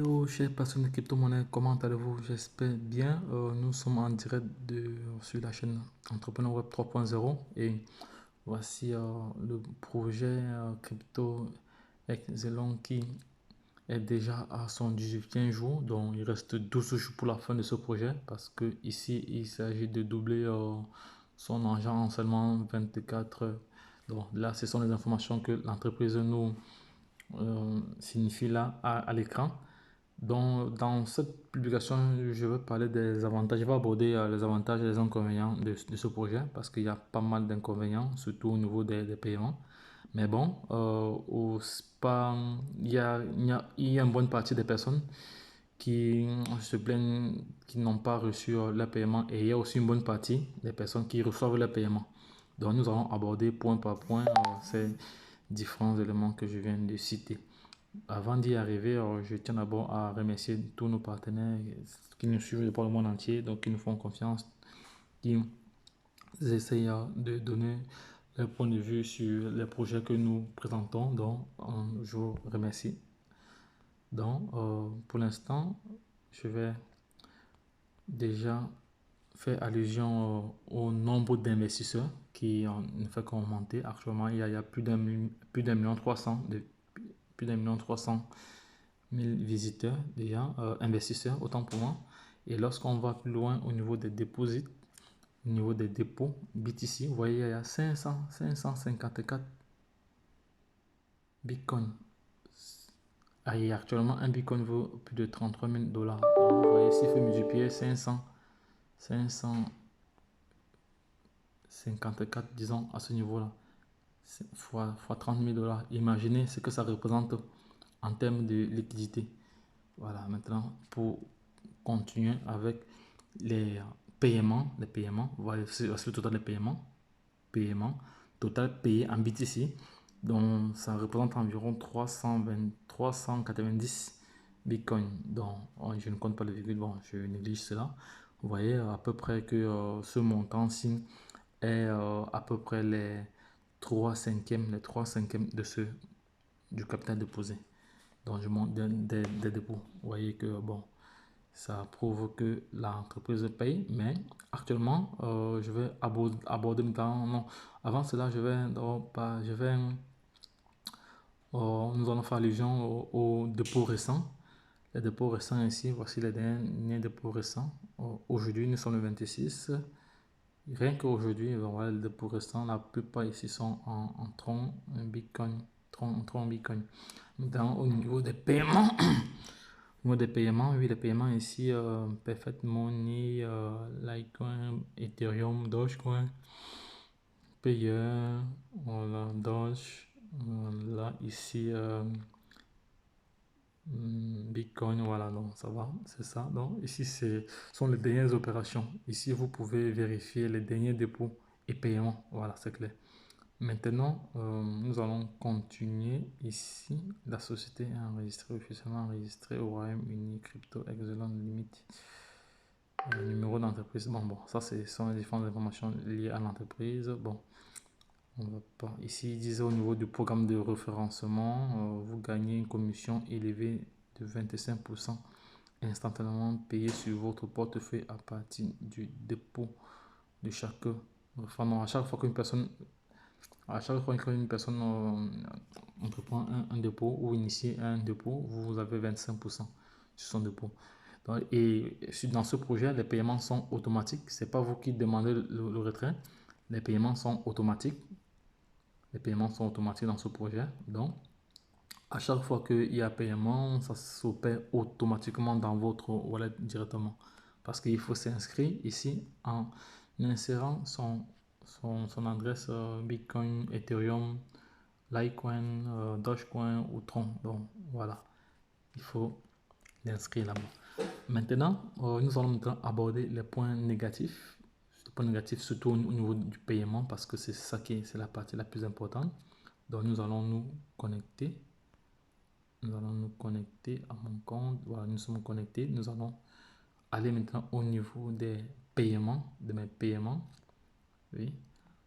Hello, chers passionnés de crypto-monnaie, comment allez-vous? J'espère bien. Nous sommes en direct sur la chaîne Entrepreneur Web 3.0 et voici le projet crypto excellent qui est déjà à son 18e jour. Donc, il reste 12 jours pour la fin de ce projet parce que ici, il s'agit de doubler son argent en seulement 24 heures. Donc, là, ce sont les informations que l'entreprise nous signifie là à l'écran. Donc, dans cette publication, je vais parler des avantages. Je vais aborder les avantages et les inconvénients de ce projet parce qu'il y a pas mal d'inconvénients, surtout au niveau des paiements. Mais bon, au SPA, il y a une bonne partie des personnes qui se plaignent, qui n'ont pas reçu le paiement et il y a aussi une bonne partie des personnes qui reçoivent le paiement. Donc, nous allons aborder point par point ces différents éléments que je viens de citer. Avant d'y arriver, je tiens d'abord à remercier tous nos partenaires qui nous suivent dans le monde entier, donc qui nous font confiance, qui essayent de donner leur point de vue sur les projets que nous présentons. Donc, je vous remercie. Donc, pour l'instant, je vais déjà faire allusion au nombre d'investisseurs qui ne fait qu'augmenter. Actuellement, il y a plus d'un million 300 de plus d'un million 300 000 visiteurs déjà, investisseurs, autant pour moi. Et lorsqu'on va plus loin au niveau des dépôts, au niveau des dépôts BTC, vous voyez, il y a 554 Bitcoin. Et actuellement, un Bitcoin vaut plus de 33 000 dollars. Donc, vous voyez, s'il faut multiplier 554, disons, à ce niveau-là, fois 30 000 dollars. Imaginez ce que ça représente en termes de liquidité. Voilà, maintenant, pour continuer avec les paiements, voilà, c'est le total des paiements, total payé en BTC, donc ça représente environ 390 Bitcoin. Donc, je ne compte pas le virgule, bon, je néglige cela. Vous voyez à peu près que ce montant-ci est à peu près les 3/5 de du capital déposé. Donc, je monte des dépôts. Vous voyez que, bon, ça prouve que l'entreprise paye, mais actuellement, je vais aborder maintenant. Non, avant cela, nous allons faire allusion aux dépôts récents. Les dépôts récents ici, voici les derniers dépôts récents. Aujourd'hui, nous sommes le 26. Rien qu'aujourd'hui, voilà, les dépôts récents, la plupart ici sont en tronc Bitcoin. Tron Bitcoin. Maintenant, au niveau des paiements, au niveau des paiements, oui, les paiements ici, Perfect Money, Litecoin, Ethereum, Dogecoin, Payer, voilà, Doge, là, ici, Bitcoin, voilà, donc ça va, c'est ça. Donc ici, ce sont les dernières opérations. Ici, vous pouvez vérifier les derniers dépôts et paiements, voilà, c'est clair. Maintenant, nous allons continuer ici. La société est enregistrée, officiellement enregistrée au Royaume-Uni, Crypto Excellent Limit. Numéro d'entreprise. Bon, ça, ce sont les différentes informations liées à l'entreprise. Bon, on va pas. Ici, ils disent au niveau du programme de référencement, vous gagnez une commission élevée de 25% instantanément payée sur votre portefeuille à partir du dépôt de chaque. Enfin, non, à chaque fois qu'une personne entreprend un dépôt ou initie un dépôt, vous avez 25% sur son dépôt. Donc, et dans ce projet, les paiements sont automatiques. Ce n'est pas vous qui demandez le retrait. Les paiements sont automatiques. Les paiements sont automatiques dans ce projet. Donc, à chaque fois qu'il y a paiement, ça s'opère automatiquement dans votre wallet directement. Parce qu'il faut s'inscrire ici en insérant son adresse Bitcoin, Ethereum, Litecoin, Dogecoin ou Tron. Donc voilà, il faut l'inscrire là-bas. Maintenant, nous allons maintenant aborder les points négatifs. Les points négatifs surtout au niveau du paiement parce que c'est la partie la plus importante. Donc nous allons nous connecter. Nous allons nous connecter à mon compte. Voilà, nous sommes connectés. Nous allons aller maintenant au niveau des paiements, de mes paiements. Oui,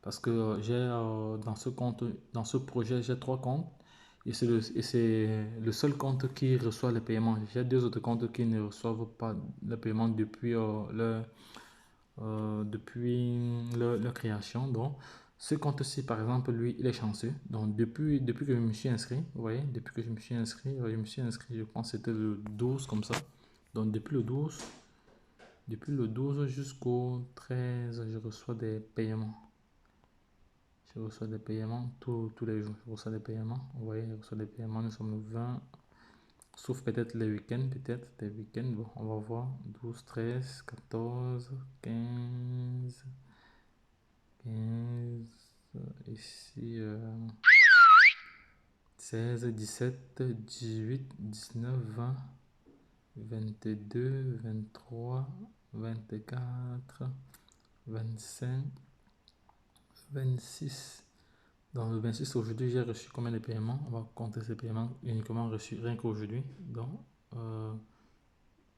parce que j'ai dans ce projet, j'ai trois comptes. Et c'est le seul compte qui reçoit les paiements. J'ai deux autres comptes qui ne reçoivent pas le paiement depuis leur création. Donc, ce compte-ci, par exemple, lui, il est chanceux. Donc, depuis que je me suis inscrit, vous voyez, depuis que je me suis inscrit, je pense que c'était le 12 comme ça. Donc, depuis le 12 jusqu'au 13, je reçois des paiements. Je reçois des paiements tous les jours. Je reçois des paiements. Vous voyez, je reçois des paiements. Nous sommes le 20. Sauf peut-être les week-ends, peut-être des week-ends. Bon, on va voir. 12, 13, 14, 15, 15. Ici, 16, 17, 18, 19, 20, 22, 23, 24, 25, 26. Dans le 26, aujourd'hui, j'ai reçu combien de paiements? On va compter ces paiements uniquement reçus rien qu'aujourd'hui. Donc, 1,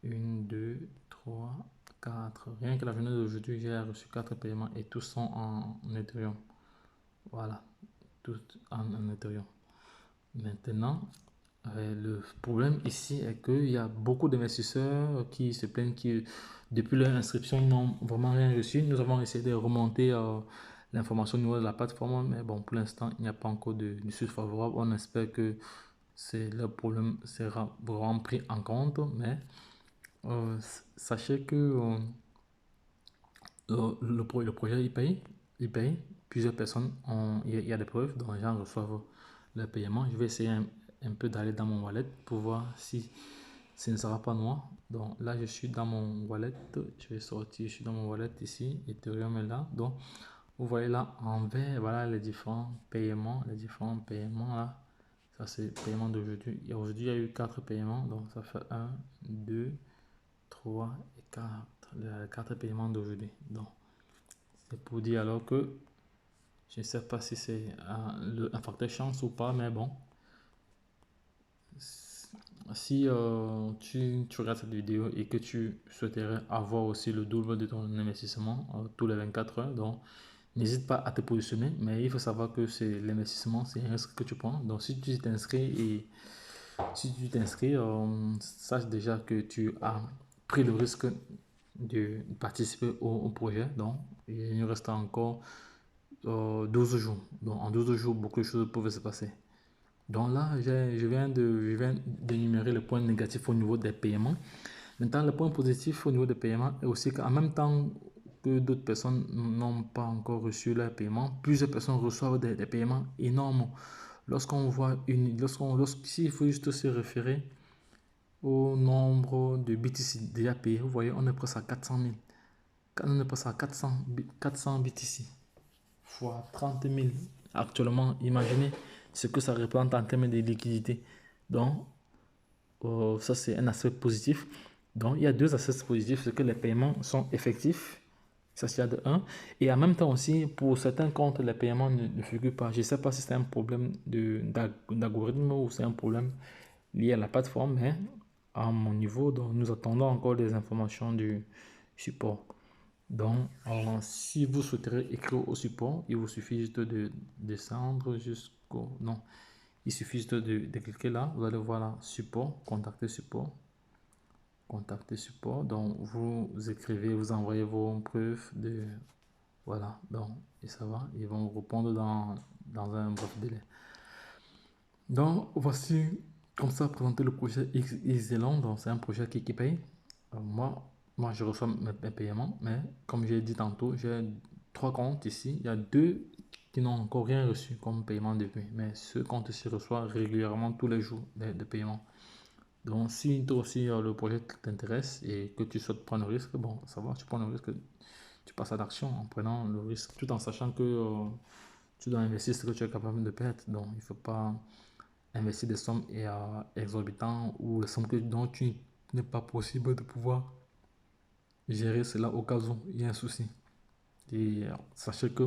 2, 3, 4. Rien que la journée d'aujourd'hui, j'ai reçu 4 paiements et tous sont en Ethereum. Voilà, tous en Ethereum. Maintenant, le problème ici est qu'il y a beaucoup d'investisseurs qui se plaignent que depuis leur inscription, ils n'ont vraiment rien reçu. Nous avons essayé de remonter l'information au niveau de la plateforme, mais bon, pour l'instant, il n'y a pas encore de suite favorable. On espère que le problème sera vraiment pris en compte, mais sachez que le projet, il paye. Plusieurs personnes, il y a des preuves, donc les gens reçoivent le paiement. Je vais essayer un peu d'aller dans mon wallet pour voir si ce ne sera pas noir. Donc là, je suis dans mon wallet. Je vais sortir, je suis dans mon wallet ici. Ethereum est là. Donc, vous voyez là en vert, voilà les différents paiements. Les différents paiements là. Ça, c'est le paiement d'aujourd'hui. Et aujourd'hui, il y a eu 4 paiements. Donc, ça fait 1, 2, 3 et 4. Les 4 paiements d'aujourd'hui. Donc, c'est pour dire alors que je ne sais pas si c'est un facteur chance ou pas, mais bon. Si tu regardes cette vidéo et que tu souhaiterais avoir aussi le double de ton investissement tous les 24 heures, donc n'hésite pas à te positionner. Mais il faut savoir que c'est l'investissement, c'est un risque que tu prends. Donc si tu t'inscris, sache déjà que tu as pris le risque de participer au projet. Donc il nous reste encore 12 jours. Donc en 12 jours, beaucoup de choses peuvent se passer. Donc là, je viens d'énumérer les points négatifs au niveau des paiements. Maintenant, le point positif au niveau des paiements est aussi qu'en même temps que d'autres personnes n'ont pas encore reçu leur paiement, plusieurs personnes reçoivent des paiements énormes. Lorsqu'on voit s'il faut juste se référer au nombre de BTC déjà payés, vous voyez, on est presque à 400 000. On est presque à 400 BTC fois 30 000 actuellement. Imaginez ce que ça représente en termes de liquidité. Donc, ça, c'est un aspect positif. Donc, il y a deux aspects positifs, c'est que les paiements sont effectifs. Ça, c'est de 1. Et en même temps aussi, pour certains comptes, les paiements ne figurent pas. Je ne sais pas si c'est un problème d'algorithme ou c'est un problème lié à la plateforme, mais à mon niveau, donc, nous attendons encore des informations du support. Donc, si vous souhaiterez écrire au support, il vous suffit juste de descendre jusqu'au... Non, il suffit juste de cliquer là. Vous allez voir là, support, contacter support. Contacter support. Donc, vous écrivez, vous envoyez vos preuves de... Voilà, donc, et ça va. Ils vont vous répondre dans un bref délai. Donc, voici comme ça présenter le projet Xelon. Donc, c'est un projet qui paye. Moi, je reçois mes paiements, mais comme j'ai dit tantôt, j'ai 3 comptes ici. Il y a 2 qui n'ont encore rien reçu comme paiement depuis. Mais ce compte-ci reçoit régulièrement tous les jours de paiement. Donc, si toi aussi le projet t'intéresse et que tu souhaites prendre le risque, bon, ça va, tu prends le risque, tu passes à l'action en prenant le risque, tout en sachant que tu dois investir ce que tu es capable de perdre. Donc, il ne faut pas investir des sommes exorbitantes ou des sommes dont tu n'est pas possible de pouvoir gérer cela au cas où il y a un souci. Et sachez que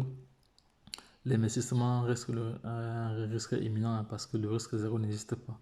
l'investissement reste un risque imminent parce que le risque zéro n'existe pas.